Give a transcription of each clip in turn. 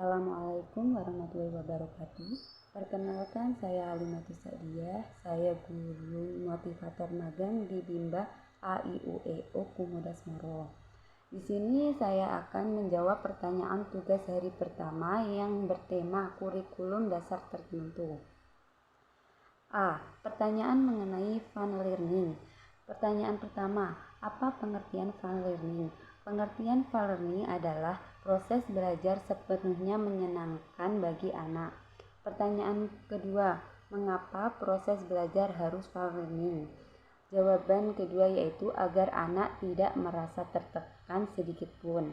Assalamualaikum warahmatullahi wabarakatuh. Perkenalkan, saya Alimatus Sa'diyah. Saya guru motivator magang di Bimba AIUEO Kumudas Moro. Di sini saya akan menjawab pertanyaan tugas hari pertama yang bertema kurikulum dasar tertentu. A. Pertanyaan mengenai fun learning. Pertanyaan pertama, apa pengertian fun learning? Pengertian fun learning adalah proses belajar sepenuhnya menyenangkan bagi anak. Pertanyaan kedua, mengapa proses belajar harus fun learning? Jawaban kedua yaitu agar anak tidak merasa tertekan sedikit pun.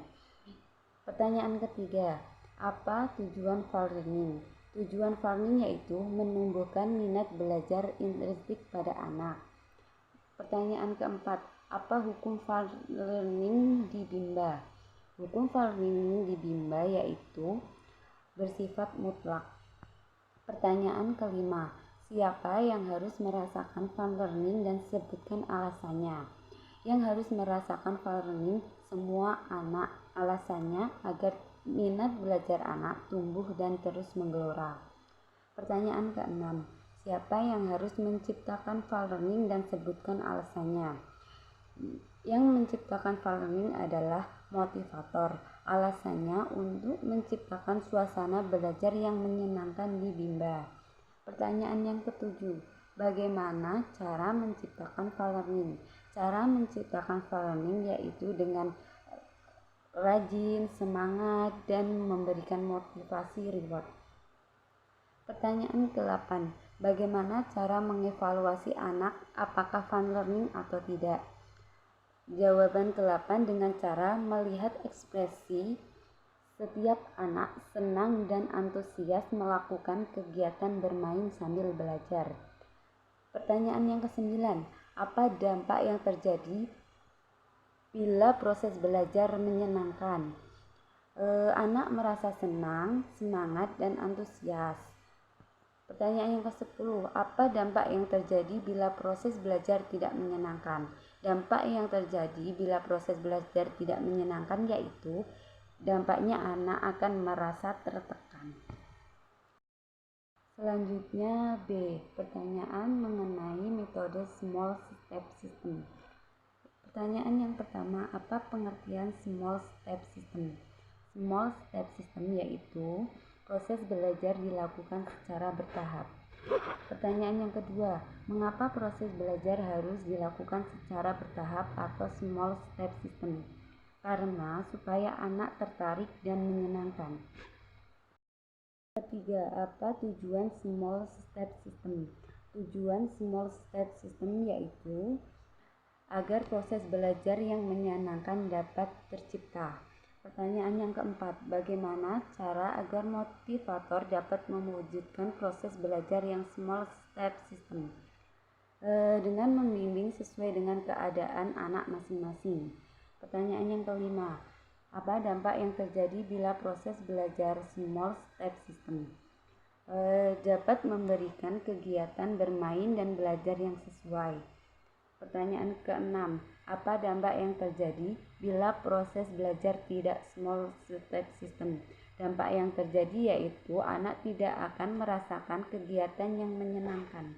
Pertanyaan ketiga, apa tujuan fun learning? Tujuan fun learning yaitu menumbuhkan minat belajar intrinsik pada anak. Pertanyaan keempat, apa hukum fun learning di Bimba? Hukum fun learning di Bimba yaitu bersifat mutlak. Pertanyaan kelima, siapa yang harus merasakan fun learning dan sebutkan alasannya? Yang harus merasakan fun learning semua anak. Alasannya agar minat belajar anak tumbuh dan terus menggelora. Pertanyaan keenam, siapa yang harus menciptakan fun learning dan sebutkan alasannya? Yang menciptakan fun learning adalah motivator. Alasannya untuk menciptakan suasana belajar yang menyenangkan di Bimba. Pertanyaan yang ketujuh, bagaimana cara menciptakan fun learning? Cara menciptakan fun learning yaitu dengan rajin, semangat, dan memberikan motivasi reward. Pertanyaan ke-8, bagaimana cara mengevaluasi anak apakah fun learning atau tidak? Jawaban ke-8 dengan cara melihat ekspresi setiap anak senang dan antusias melakukan kegiatan bermain sambil belajar. Pertanyaan yang ke-9, apa dampak yang terjadi bila proses belajar menyenangkan? Anak merasa senang, semangat, dan antusias. Pertanyaan yang ke-10, apa dampak yang terjadi bila proses belajar tidak menyenangkan? Dampak yang terjadi bila proses belajar tidak menyenangkan yaitu dampaknya anak akan merasa tertekan. Selanjutnya B. Pertanyaan mengenai metode small step system. Pertanyaan yang pertama, apa pengertian small step system? Small step system yaitu proses belajar dilakukan secara bertahap. Pertanyaan yang kedua, mengapa proses belajar harus dilakukan secara bertahap atau small step system? Karena supaya anak tertarik dan menyenangkan. Ketiga, apa tujuan small step system? Tujuan small step system yaitu agar proses belajar yang menyenangkan dapat tercipta. Pertanyaan yang keempat, bagaimana cara agar motivator dapat mewujudkan proses belajar yang small step system? Dengan membimbing sesuai dengan keadaan anak masing-masing. Pertanyaan yang kelima, apa dampak yang terjadi bila proses belajar small step system? Dapat memberikan kegiatan bermain dan belajar yang sesuai. Pertanyaan ke-6, apa dampak yang terjadi bila proses belajar tidak small step system? Dampak yang terjadi yaitu anak tidak akan merasakan kegiatan yang menyenangkan.